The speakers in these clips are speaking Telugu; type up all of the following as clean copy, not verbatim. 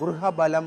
గృహబలం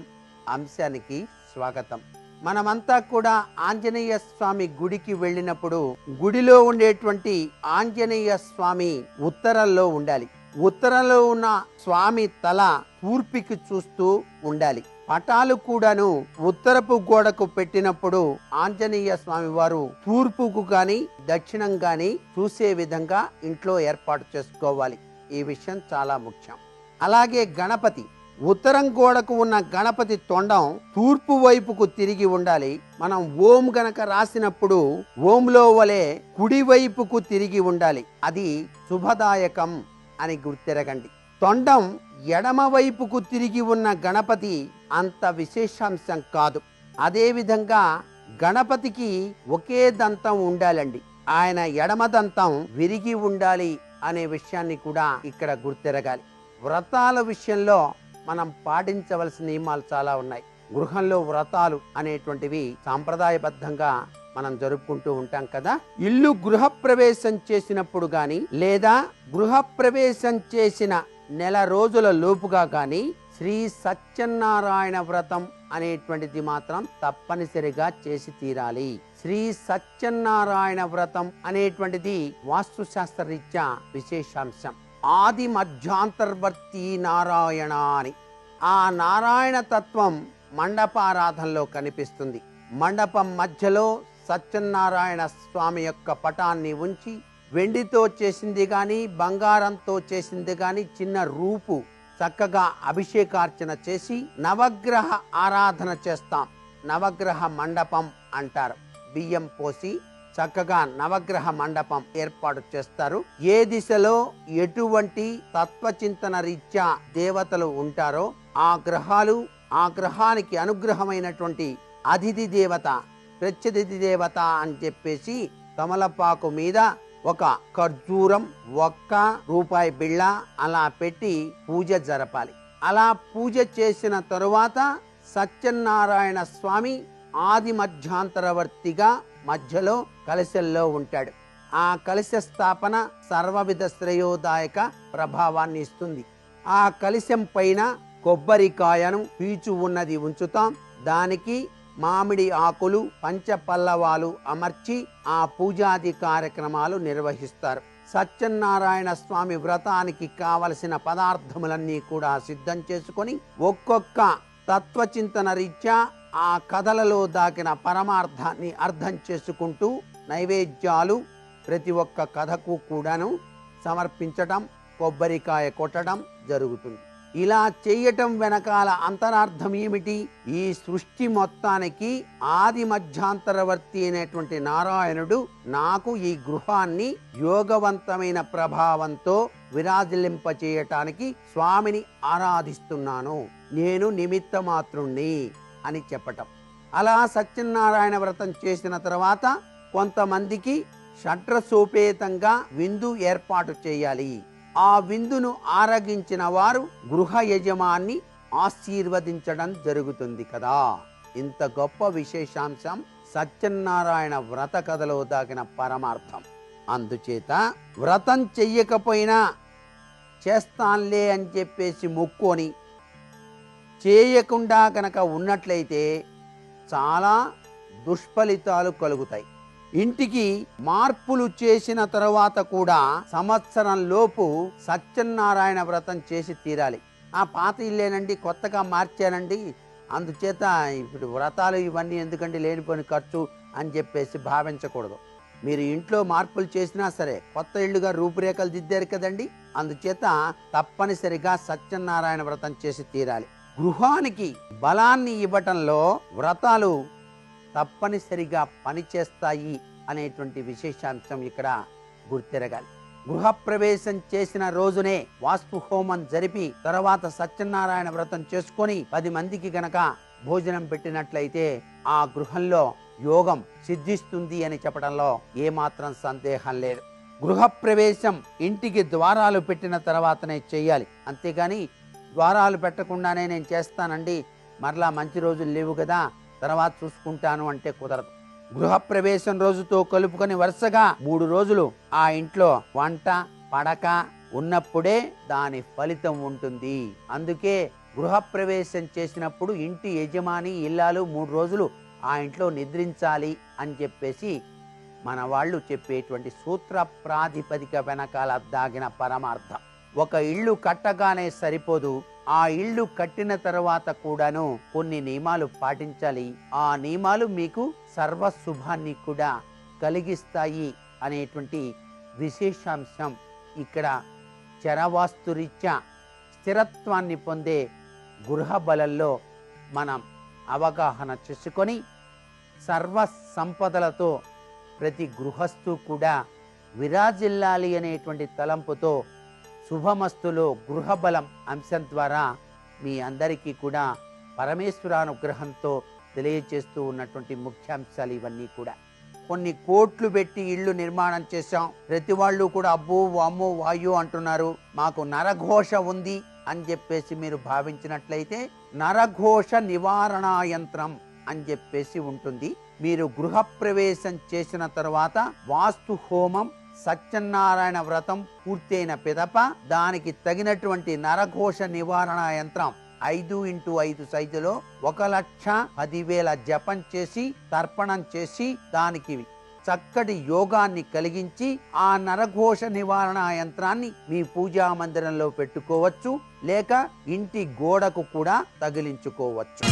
అంశానికి స్వాగతం. మనమంతా కూడా ఆంజనేయ స్వామి గుడికి వెళ్ళినప్పుడు గుడిలో ఉండేటువంటి ఆంజనేయ స్వామి ఉత్తరంలో ఉండాలి. ఉత్తరంలో ఉన్న స్వామి తల తూర్పుకి చూస్తూ ఉండాలి. పటాలు కూడాను ఉత్తరపు గోడకు పెట్టినప్పుడు ఆంజనేయ స్వామి వారు తూర్పుకు గాని దక్షిణం గాని చూసే విధంగా ఇంట్లో ఏర్పాటు చేసుకోవాలి. ఈ విషయం చాలా ముఖ్యం. అలాగే గణపతి ఉత్తరం గోడకు ఉన్న గణపతి తొండం తూర్పు వైపుకు తిరిగి ఉండాలి. మనం ఓం గనక రాసినప్పుడు ఓంలో వలె కుడి వైపుకు తిరిగి ఉండాలి. అది శుభదాయకం అని గుర్తెరగండి. తొండం ఎడమ వైపుకు తిరిగి ఉన్న గణపతి అంత విశేషాంశం కాదు. అదే విధంగా గణపతికి ఒకే దంతం ఉండాలండి. ఆయన ఎడమ దంతం విరిగి ఉండాలి అనే విషయాన్ని కూడా ఇక్కడ గుర్తెరగాలి. వ్రతాల విషయంలో మనం పాటించవలసిన నియమాలు చాలా ఉన్నాయి. గృహంలో వ్రతాలు అనేటువంటివి సాంప్రదాయబద్ధంగా మనం జరుపుకుంటూ ఉంటాం కదా. ఇల్లు గృహప్రవేశం చేసినప్పుడు గాని లేదా గృహప్రవేశం చేసిన నెల రోజుల లోపుగా గాని శ్రీ సత్యనారాయణ వ్రతం అనేటువంటిది మాత్రం తప్పనిసరిగా చేసి తీరాలి. శ్రీ సత్యనారాయణ వ్రతం అనేటువంటిది వాస్తుశాస్త్ర రీత్యా విశేషాంశం. ఆది మధ్యాంతర్వర్తి నారాయణ అని ఆ నారాయణ తత్వం మండపారాధనలో కనిపిస్తుంది. మండపం మధ్యలో సత్యనారాయణ స్వామి యొక్క పటాన్ని ఉంచి వెండితో చేసింది గాని బంగారంతో చేసింది గాని చిన్న రూపు చక్కగా అభిషేకార్చన చేసి నవగ్రహ ఆరాధన చేస్తాం. నవగ్రహ మండపం అంటారు. బియ్యం పోసి చక్కగా నవగ్రహ మండపం ఏర్పాటు చేస్తారు. ఏ దిశలో ఎటువంటి తత్వచింతన రీత్యా దేవతలు ఉంటారో ఆ గ్రహాలు, ఆ గ్రహానికి అనుగ్రహమైనటువంటి అతిథి దేవత, ప్రత్యతిథి దేవత అని చెప్పేసి తమలపాకు మీద ఒక ఖర్జూరం, ఒక్క రూపాయి బిళ్ళ అలా పెట్టి పూజ జరపాలి. అలా పూజ చేసిన తరువాత సత్యనారాయణ స్వామి ఆది మధ్యాంతరవర్తిగా మధ్యలో కలశంలో ఉంటాడు. ఆ కలశ స్థాపన సర్వవిధ శ్రేయోదాయక ప్రభావాన్ని ఇస్తుంది. ఆ కలశం పైన కొబ్బరికాయను పీచు ఉన్నది ఉంచుతాం. దానికి మామిడి ఆకులు, పంచపల్లవాలు అమర్చి ఆ పూజాది కార్యక్రమాలు నిర్వహిస్తారు. సత్యనారాయణ స్వామి వ్రతానికి కావలసిన పదార్థములన్నీ కూడా సిద్ధం చేసుకొని ఒక్కొక్క తత్వచింతన రీత్యా ఆ కథలలో దాకిన పరమార్థాన్ని అర్థం చేసుకుంటూ నైవేద్యాలు ప్రతి ఒక్క కథకు కూడాను సమర్పించటం, కొబ్బరికాయ కొట్టడం జరుగుతుంది. ఇలా చేయటం వెనకాల అంతరార్థం ఏమిటి? ఈ సృష్టి మొత్తానికి ఆది మధ్యాంతరవర్తి అయినటువంటి నారాయణుడు నాకు ఈ గృహాన్ని యోగవంతమైన ప్రభావంతో విరాజిల్లింపచేయటానికి స్వామిని ఆరాధిస్తున్నాను, నేను నిమిత్త మాత్రుణ్ణి అని చెప్పటం. అలా సత్యనారాయణ వ్రతం చేసిన తర్వాత కొంతమందికి షడ్రసోపేతంగా విందు ఏర్పాటు చేయాలి. ఆ విందును ఆరగించిన వారు గృహ యజమాని ఆశీర్వదించడం జరుగుతుంది కదా. ఇంత గొప్ప విశేషాంశం సత్యనారాయణ వ్రత కథలో దాగిన పరమార్థం. అందుచేత వ్రతం చెయ్యకపోయినా చేస్తాన్లే అని చెప్పేసి మొక్కొని చేయకుండా కనుక ఉన్నట్లయితే చాలా దుష్ఫలితాలు కలుగుతాయి. ఇంటికి మార్పులు చేసిన తర్వాత కూడా సంవత్సరం లోపు సత్యనారాయణ వ్రతం చేసి తీరాలి. ఆ పాత ఇల్లేనండి, కొత్తగా మార్చానండి, అందుచేత ఇప్పుడు వ్రతాలు ఇవన్నీ ఎందుకంటే లేనిపోని ఖర్చు అని చెప్పేసి భావించకూడదు. మీరు ఇంట్లో మార్పులు చేసినా సరే కొత్త ఇళ్లుగా రూపురేఖలు దిద్దారు కదండి, అందుచేత తప్పనిసరిగా సత్యనారాయణ వ్రతం చేసి తీరాలి. గృహానికి బలాన్ని ఇవ్వటంలో వ్రతాలు తప్పనిసరిగా పనిచేస్తాయి అనేటువంటి విశేషాంశం ఇక్కడ గుర్తెరగాలి. గృహప్రవేశం చేసిన రోజునే వాస్తు హోమం జరిపి తర్వాత సత్యనారాయణ వ్రతం చేసుకొని 10 మందికి గనక భోజనం పెట్టినట్లయితే ఆ గృహంలో యోగం సిద్ధిస్తుంది అని చెప్పడంలో ఏమాత్రం సందేహం లేదు. గృహప్రవేశం ఇంటికి ద్వారాలు పెట్టిన తర్వాతనే చేయాలి. అంతేగాని ద్వారాలు పెట్టకుండానే నేను చేస్తానండి, మరలా మంచి రోజులు లేవు కదా, తర్వాత చూసుకుంటాను అంటే కుదరదు. గృహప్రవేశం రోజుతో కలుపుకొని వరుసగా 3 రోజులు ఆ ఇంట్లో వంట పడక ఉన్నప్పుడే దాని ఫలితం ఉంటుంది. అందుకే గృహప్రవేశం చేసినప్పుడు ఇంటి యజమాని ఇల్లాలు 3 రోజులు ఆ ఇంట్లో నిద్రించాలి అని చెప్పేసి మన వాళ్ళు చెప్పేటువంటి సూత్ర ప్రాతిపదిక వెనకాల దాగిన పరమార్థం. ఒక ఇల్లు కట్టగానే సరిపోదు, ఆ ఇల్లు కట్టిన తర్వాత కూడాను కొన్ని నియమాలు పాటించాలి. ఆ నియమాలు మీకు సర్వశుభాన్ని కూడా కలిగిస్తాయి అనేటువంటి విశేషాంశం ఇక్కడ చరవాస్తురీత్యా స్థిరత్వాన్ని పొందే గృహ బలంలో మనం అవగాహన చేసుకొని సర్వ సంపదలతో ప్రతి గృహస్థు కూడా విరాజిల్లాలి అనేటువంటి తలంపుతో శుభమస్తులో గృహబలం అంశం ద్వారా మీ అందరికీ కూడా పరమేశ్వరానుగ్రహంతో తెలియజేస్తూ ఉన్నటువంటి ముఖ్యాంశాలు ఇవన్నీ కూడా. కొన్ని కోట్లు పెట్టి ఇళ్ళు నిర్మాణం చేశాం, ప్రతి వాళ్ళు కూడా అబ్బో వామ్మో వాయు అంటున్నారు, మాకు నరఘోష ఉంది అని చెప్పేసి మీరు భావించినట్లయితే నరఘోష నివారణ యంత్రం అని చెప్పేసి ఉంటుంది. మీరు గృహప్రవేశం చేసిన తర్వాత వాస్తు హోమం సత్యనారాయణ వ్రతం పూర్తయిన పిదప దానికి తగినటువంటి నరఘోష నివారణ యంత్రం 5x5 సైజులో 1,10,000 జపం చేసి తర్పణం చేసి దానికి చక్కటి యోగాన్ని కలిగించి ఆ నరఘోష నివారణ యంత్రాన్ని మీ పూజా మందిరంలో పెట్టుకోవచ్చు, లేక ఇంటి గోడకు కూడా తగిలించుకోవచ్చు.